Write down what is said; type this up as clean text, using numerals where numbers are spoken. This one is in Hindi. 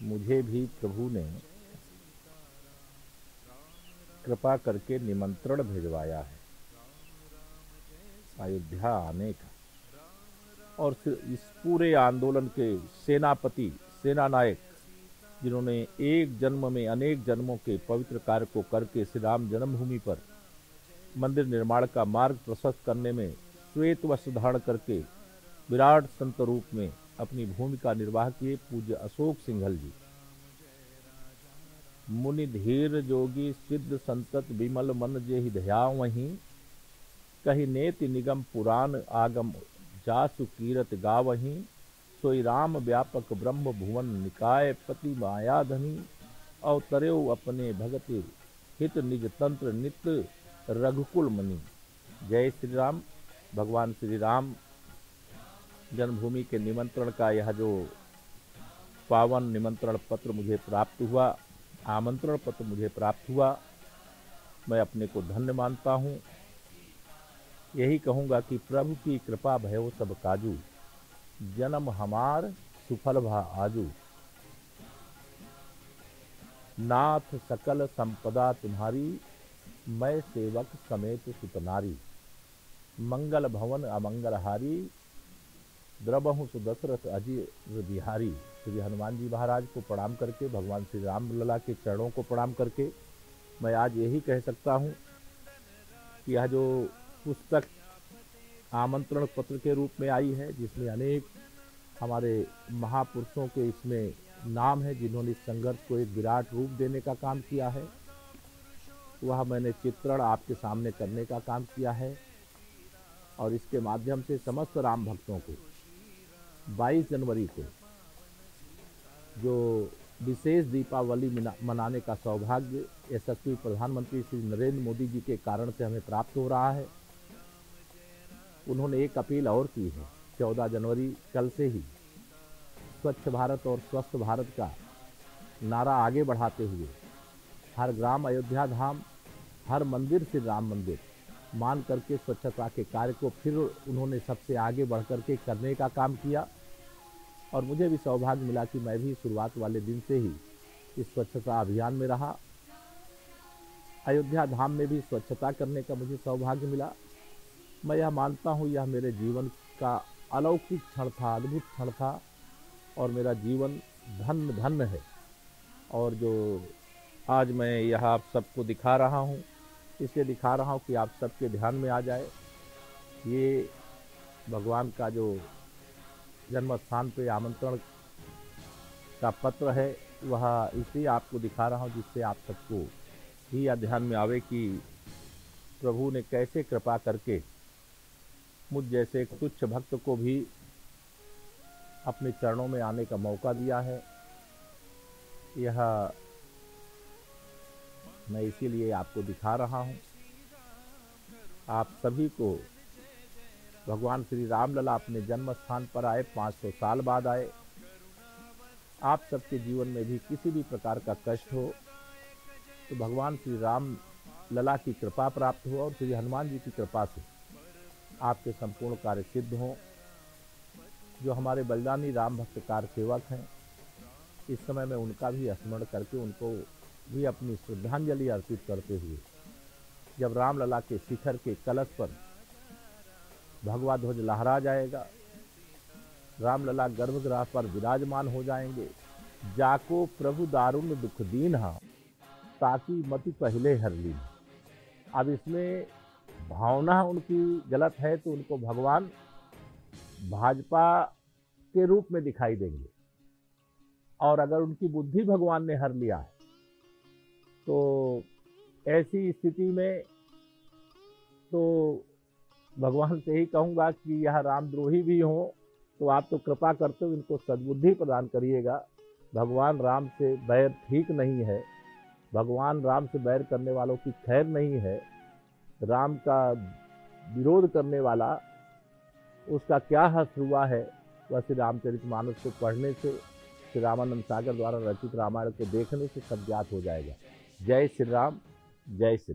मुझे भी प्रभु ने कृपा करके निमंत्रण भिजवाया है अयोध्या आने का। और इस पूरे आंदोलन के सेनापति, सेना नायक, जिन्होंने एक जन्म में अनेक जन्मों के पवित्र कार्य को करके श्री राम जन्मभूमि पर मंदिर निर्माण का मार्ग प्रशस्त करने में श्वेत वस्त्र धारण करके विराट संत रूप में अपनी भूमिका निर्वाह किए पूज्य अशोक सिंघल जी। मुनि धीर जोगी सिद्ध संतत विमल मन जेहि ध्यावहीं, कहि नेति निगम पुराण आगम जासु कीरत गावहीं, सोई राम व्यापक ब्रह्म भुवन निकाय पति मायाधनी, अवतरेव अपने भगति हित निज तंत्र नित रघुकुल मणि। जय श्री राम। भगवान श्री राम जन्मभूमि के निमंत्रण का यह जो पावन निमंत्रण पत्र मुझे प्राप्त हुआ, आमंत्रण पत्र मुझे प्राप्त हुआ, मैं अपने को धन्य मानता हूँ। यही कहूँगा कि प्रभु की कृपा भयो सब काजू, जन्म हमार सुफल भा आजू। नाथ सकल संपदा तुम्हारी, मैं सेवक समेत सुतनारी। मंगल भवन अमंगलहारी, द्रबहु सुदशरथ अजीर बिहारी। श्री हनुमान जी महाराज को प्रणाम करके, भगवान श्री राम लला के चरणों को प्रणाम करके मैं आज यही कह सकता हूँ कि यह जो पुस्तक आमंत्रण पत्र के रूप में आई है, जिसमें अनेक हमारे महापुरुषों के इसमें नाम है जिन्होंने इस संघर्ष को एक विराट रूप देने का काम किया है, वह मैंने चित्रण आपके सामने करने का काम किया है। और इसके माध्यम से समस्त राम भक्तों को 22 जनवरी को जो विशेष दीपावली मनाने का सौभाग्य यशस्वी प्रधानमंत्री श्री नरेंद्र मोदी जी के कारण से हमें प्राप्त हो रहा है, उन्होंने एक अपील और की है। 14 जनवरी कल से ही स्वच्छ भारत और स्वस्थ भारत का नारा आगे बढ़ाते हुए हर ग्राम अयोध्या धाम, हर मंदिर से राम मंदिर मान करके स्वच्छता के कार्य को फिर उन्होंने सबसे आगे बढ़ करके करने का काम किया। और मुझे भी सौभाग्य मिला कि मैं भी शुरुआत वाले दिन से ही इस स्वच्छता अभियान में रहा। अयोध्या धाम में भी स्वच्छता करने का मुझे सौभाग्य मिला। मैं यह मानता हूँ यह मेरे जीवन का अलौकिक क्षण था, अद्भुत क्षण था, और मेरा जीवन धन्य धन्य है। और जो आज मैं यह आप सबको दिखा रहा हूँ, इसलिए दिखा रहा हूँ कि आप सबके ध्यान में आ जाए। ये भगवान का जो जन्म स्थान पे आमंत्रण का पत्र है, वह इसलिए आपको दिखा रहा हूँ जिससे आप सबको भी यह ध्यान में आवे कि प्रभु ने कैसे कृपा करके मुझ जैसे एक तुच्छ भक्त को भी अपने चरणों में आने का मौका दिया है। यह मैं इसीलिए आपको दिखा रहा हूँ। आप सभी को भगवान श्री रामलला अपने जन्म स्थान पर आए, 500 साल बाद आए। आप सबके जीवन में भी किसी भी प्रकार का कष्ट हो तो भगवान श्री राम लला की कृपा प्राप्त हो और श्री हनुमान जी की कृपा से आपके संपूर्ण कार्य सिद्ध हों। जो हमारे बलिदानी राम भक्त कार्य सेवक हैं, इस समय में उनका भी स्मरण करके उनको भी अपनी श्रद्धांजलि अर्पित करते हुए जब रामलला के शिखर के कलश पर भगवा ध्वज लहरा जाएगा, रामलला गर्भगृह पर विराजमान हो जाएंगे। जाको प्रभु दारुण दुख दीन हा, ताकि मति पहले हर ली। अब इसमें भावना उनकी गलत है तो उनको भगवान भाजपा के रूप में दिखाई देंगे, और अगर उनकी बुद्धि भगवान ने हर लिया है तो ऐसी स्थिति में तो भगवान से ही कहूँगा कि यह रामद्रोही भी हों तो आप तो कृपा करते हो इनको सद्बुद्धि प्रदान करिएगा। भगवान राम से बैर ठीक नहीं है, भगवान राम से बैर करने वालों की खैर नहीं है। राम का विरोध करने वाला, उसका क्या हश्र हुआ है, वह श्री रामचरितमानस को पढ़ने से, श्री रामानंद सागर द्वारा रचित रामायण को देखने से सब ज्ञात हो जाएगा। जय श्री राम, जय श्री